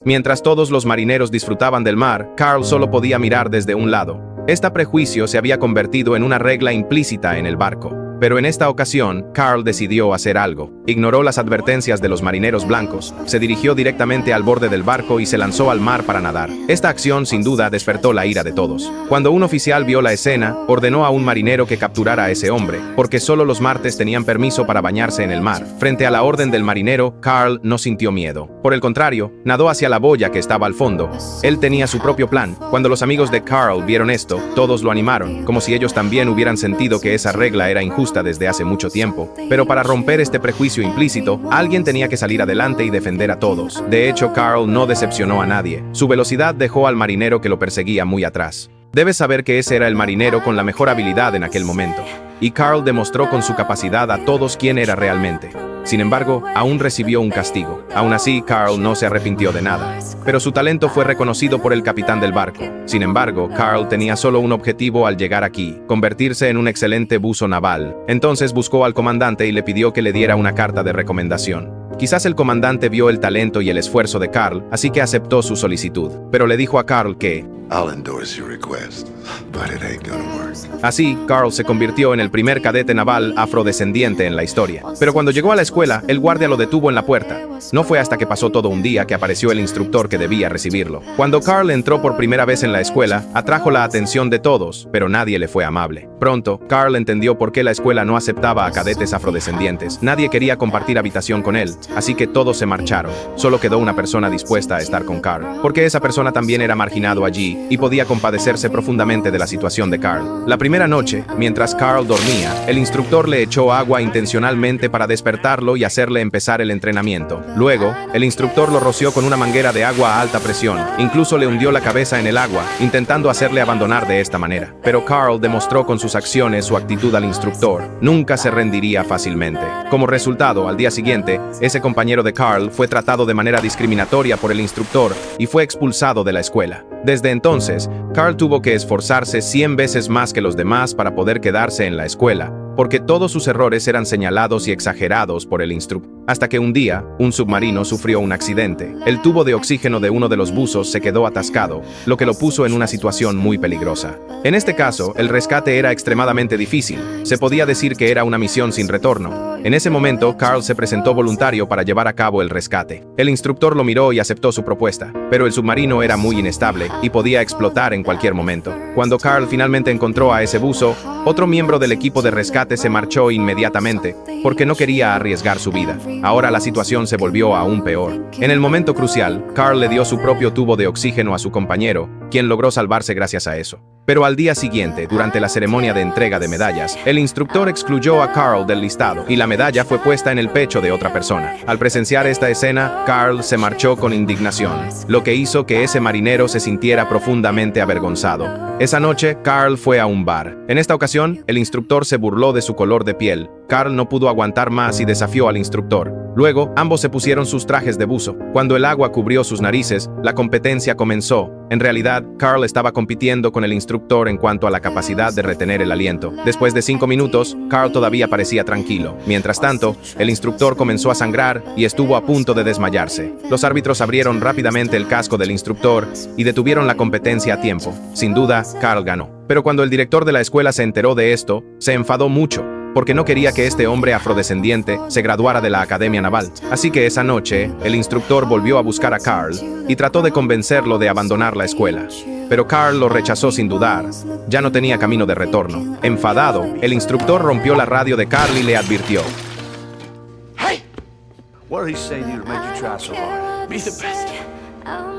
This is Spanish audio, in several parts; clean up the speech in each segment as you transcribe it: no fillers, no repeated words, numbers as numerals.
Mientras todos los marineros disfrutaban del mar, Carl solo podía mirar desde un lado. Este prejuicio se había convertido en una regla implícita en el barco. Pero en esta ocasión, Carl decidió hacer algo. Ignoró las advertencias de los marineros blancos, se dirigió directamente al borde del barco y se lanzó al mar para nadar. Esta acción, sin duda, despertó la ira de todos. Cuando un oficial vio la escena, ordenó a un marinero que capturara a ese hombre, porque solo los martes tenían permiso para bañarse en el mar. Frente a la orden del marinero, Carl no sintió miedo. Por el contrario, nadó hacia la boya que estaba al fondo. Él tenía su propio plan. Cuando los amigos de Carl vieron esto, todos lo animaron, como si ellos también hubieran sentido que esa regla era injusta desde hace mucho tiempo. Pero para romper este prejuicio implícito, alguien tenía que salir adelante y defender a todos. De hecho, Carl no decepcionó a nadie. Su velocidad dejó al marinero que lo perseguía muy atrás. Debes saber que ese era el marinero con la mejor habilidad en aquel momento. Y Carl demostró con su capacidad a todos quién era realmente. Sin embargo, aún recibió un castigo. Aún así, Carl no se arrepintió de nada. Pero su talento fue reconocido por el capitán del barco. Sin embargo, Carl tenía solo un objetivo al llegar aquí: convertirse en un excelente buzo naval. Entonces buscó al comandante y le pidió que le diera una carta de recomendación. Quizás el comandante vio el talento y el esfuerzo de Carl, así que aceptó su solicitud. Pero le dijo a Carl que I'll endorse your request, but it ain't gonna work. Así, Carl se convirtió en el primer cadete naval afrodescendiente en la historia. Pero cuando llegó a la escuela, el guardia lo detuvo en la puerta. No fue hasta que pasó todo un día que apareció el instructor que debía recibirlo. Cuando Carl entró por primera vez en la escuela, atrajo la atención de todos, pero nadie le fue amable. Pronto, Carl entendió por qué la escuela no aceptaba a cadetes afrodescendientes. Nadie quería compartir habitación con él, así que todos se marcharon. Solo quedó una persona dispuesta a estar con Carl, porque esa persona también era marginado allí y podía compadecerse profundamente de la situación de Carl. La primera noche, mientras Carl dormía, el instructor le echó agua intencionalmente para despertarlo y hacerle empezar el entrenamiento. Luego, el instructor lo roció con una manguera de agua a alta presión. Incluso le hundió la cabeza en el agua, intentando hacerle abandonar de esta manera. Pero Carl demostró con sus acciones su actitud al instructor. Nunca se rendiría fácilmente. Como resultado, al día siguiente, ese compañero de Carl fue tratado de manera discriminatoria por el instructor y fue expulsado de la escuela. Desde entonces, Carl tuvo que esforzarse 100 veces más que los demás para poder quedarse en la escuela, porque todos sus errores eran señalados y exagerados por el instructor. Hasta que un día, un submarino sufrió un accidente. El tubo de oxígeno de uno de los buzos se quedó atascado, lo que lo puso en una situación muy peligrosa. En este caso, el rescate era extremadamente difícil. Se podía decir que era una misión sin retorno. En ese momento, Carl se presentó voluntario para llevar a cabo el rescate. El instructor lo miró y aceptó su propuesta, pero el submarino era muy inestable y podía explotar en cualquier momento. Cuando Carl finalmente encontró a ese buzo, otro miembro del equipo de rescate se marchó inmediatamente, porque no quería arriesgar su vida. Ahora la situación se volvió aún peor. En el momento crucial, Carl le dio su propio tubo de oxígeno a su compañero, quien logró salvarse gracias a eso. Pero al día siguiente, durante la ceremonia de entrega de medallas, el instructor excluyó a Carl del listado y la medalla fue puesta en el pecho de otra persona. Al presenciar esta escena, Carl se marchó con indignación, lo que hizo que ese marinero se sintiera profundamente avergonzado. Esa noche, Carl fue a un bar. En esta ocasión, el instructor se burló de su color de piel. Carl no pudo aguantar más y desafió al instructor. Luego, ambos se pusieron sus trajes de buzo. Cuando el agua cubrió sus narices, la competencia comenzó. En realidad, Carl estaba compitiendo con el instructor en cuanto a la capacidad de retener el aliento. Después de 5 minutos, Carl todavía parecía tranquilo. Mientras tanto, el instructor comenzó a sangrar y estuvo a punto de desmayarse. Los árbitros abrieron rápidamente el casco del instructor y detuvieron la competencia a tiempo. Sin duda, Carl ganó. Pero cuando el director de la escuela se enteró de esto, se enfadó mucho, porque no quería que este hombre afrodescendiente se graduara de la Academia Naval. Así que esa noche, el instructor volvió a buscar a Carl y trató de convencerlo de abandonar la escuela. Pero Carl lo rechazó sin dudar. Ya no tenía camino de retorno. Enfadado, el instructor rompió la radio de Carl y le advirtió. Hey! What did he say to you to make you try so hard? Be the best.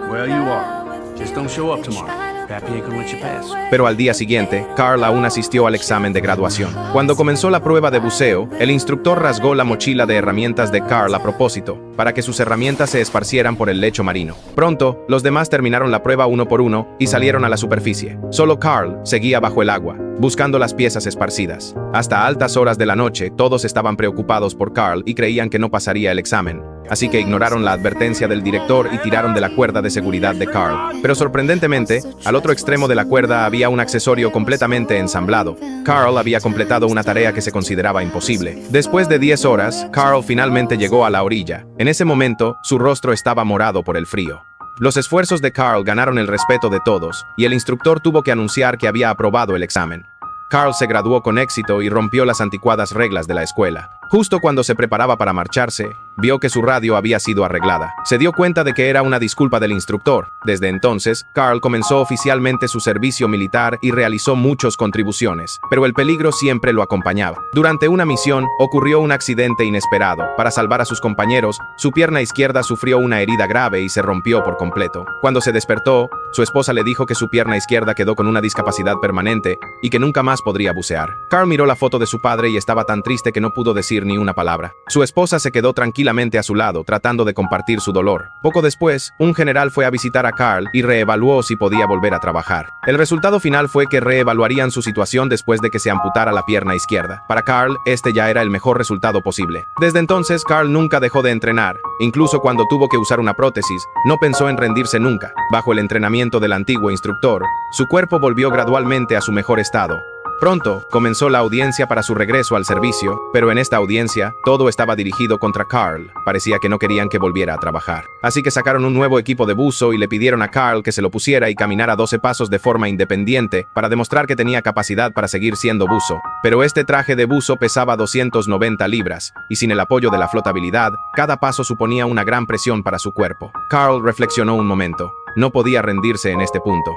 Well, you are. Just don't show up tomorrow. Pappy ain't gonna let you pass. Pero al día siguiente, Carl aún asistió al examen de graduación. Cuando comenzó la prueba de buceo, el instructor rasgó la mochila de herramientas de Carl a propósito, para que sus herramientas se esparcieran por el lecho marino. Pronto, los demás terminaron la prueba uno por uno y salieron a la superficie. Solo Carl seguía bajo el agua, buscando las piezas esparcidas. Hasta altas horas de la noche, todos estaban preocupados por Carl y creían que no pasaría el examen. Así que ignoraron la advertencia del director y tiraron de la cuerda de seguridad de Carl. Pero sorprendentemente, al otro extremo de la cuerda había un accesorio completamente ensamblado. Carl había completado una tarea que se consideraba imposible. Después de 10 horas, Carl finalmente llegó a la orilla. En ese momento, su rostro estaba morado por el frío. Los esfuerzos de Carl ganaron el respeto de todos, y el instructor tuvo que anunciar que había aprobado el examen. Carl se graduó con éxito y rompió las anticuadas reglas de la escuela. Justo cuando se preparaba para marcharse, vio que su radio había sido arreglada. Se dio cuenta de que era una disculpa del instructor. Desde entonces, Carl comenzó oficialmente su servicio militar y realizó muchas contribuciones, pero el peligro siempre lo acompañaba. Durante una misión, ocurrió un accidente inesperado. Para salvar a sus compañeros, su pierna izquierda sufrió una herida grave y se rompió por completo. Cuando se despertó, su esposa le dijo que su pierna izquierda quedó con una discapacidad permanente y que nunca más podría bucear. Carl miró la foto de su padre y estaba tan triste que no pudo decir ni una palabra. Su esposa se quedó tranquilamente a su lado, tratando de compartir su dolor. Poco después, un general fue a visitar a Carl y reevaluó si podía volver a trabajar. El resultado final fue que reevaluarían su situación después de que se amputara la pierna izquierda. Para Carl, este ya era el mejor resultado posible. Desde entonces, Carl nunca dejó de entrenar. Incluso cuando tuvo que usar una prótesis, no pensó en rendirse nunca. Bajo el entrenamiento del antiguo instructor, su cuerpo volvió gradualmente a su mejor estado. Pronto, comenzó la audiencia para su regreso al servicio, pero en esta audiencia, todo estaba dirigido contra Carl. Parecía que no querían que volviera a trabajar. Así que sacaron un nuevo equipo de buzo y le pidieron a Carl que se lo pusiera y caminara 12 pasos de forma independiente para demostrar que tenía capacidad para seguir siendo buzo. Pero este traje de buzo pesaba 290 libras, y sin el apoyo de la flotabilidad, cada paso suponía una gran presión para su cuerpo. Carl reflexionó un momento. No podía rendirse en este punto.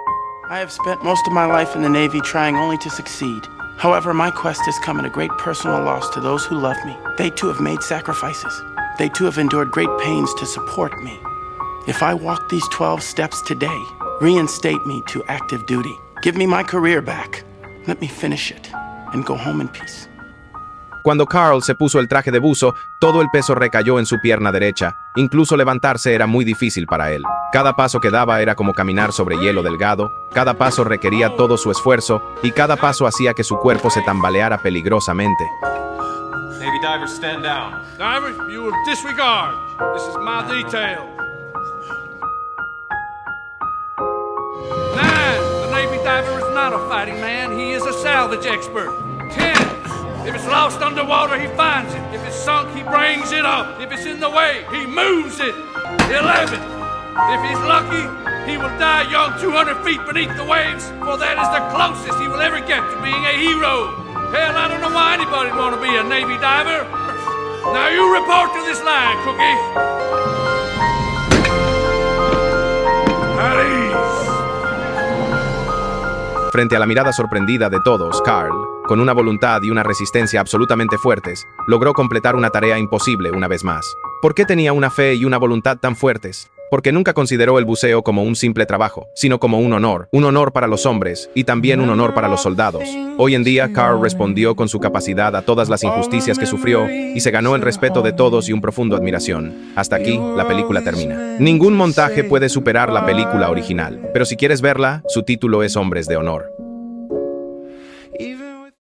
I have spent most of my life in the Navy trying only to succeed. However, my quest has come at a great personal loss to those who love me. They too have made sacrifices. They too have endured great pains to support me. If I walk these 12 steps today, reinstate me to active duty. Give me my career back. Let me finish it and go home in peace. Cuando Carl se puso el traje de buzo, todo el peso recayó en su pierna derecha. Incluso levantarse era muy difícil para él. Cada paso que daba era como caminar sobre hielo delgado, cada paso requería todo su esfuerzo, y cada paso hacía que su cuerpo se tambaleara peligrosamente. Navy divers, stand down. Divers, you will disregard. This is my detail. 9. The Navy diver is not a fighting man. He is a salvage expert. 10. If it's lost underwater, he finds it. If it's sunk, he brings it up. If it's in the way, he moves it. 11. If he's lucky, he will die young 200 feet beneath the waves, for that is the closest he will ever get to being a hero. Hell, I don't know why anybody would want to be a Navy diver. Now you report to this line, Cookie. At ease. Frente a la mirada sorprendida de todos, Carl, con una voluntad y una resistencia absolutamente fuertes, logró completar una tarea imposible una vez más. ¿Por qué tenía una fe y una voluntad tan fuertes? Porque nunca consideró el buceo como un simple trabajo, sino como un honor para los hombres y también un honor para los soldados. Hoy en día, Carl respondió con su capacidad a todas las injusticias que sufrió y se ganó el respeto de todos y un profundo admiración. Hasta aquí, la película termina. Ningún montaje puede superar la película original, pero si quieres verla, su título es Hombres de Honor.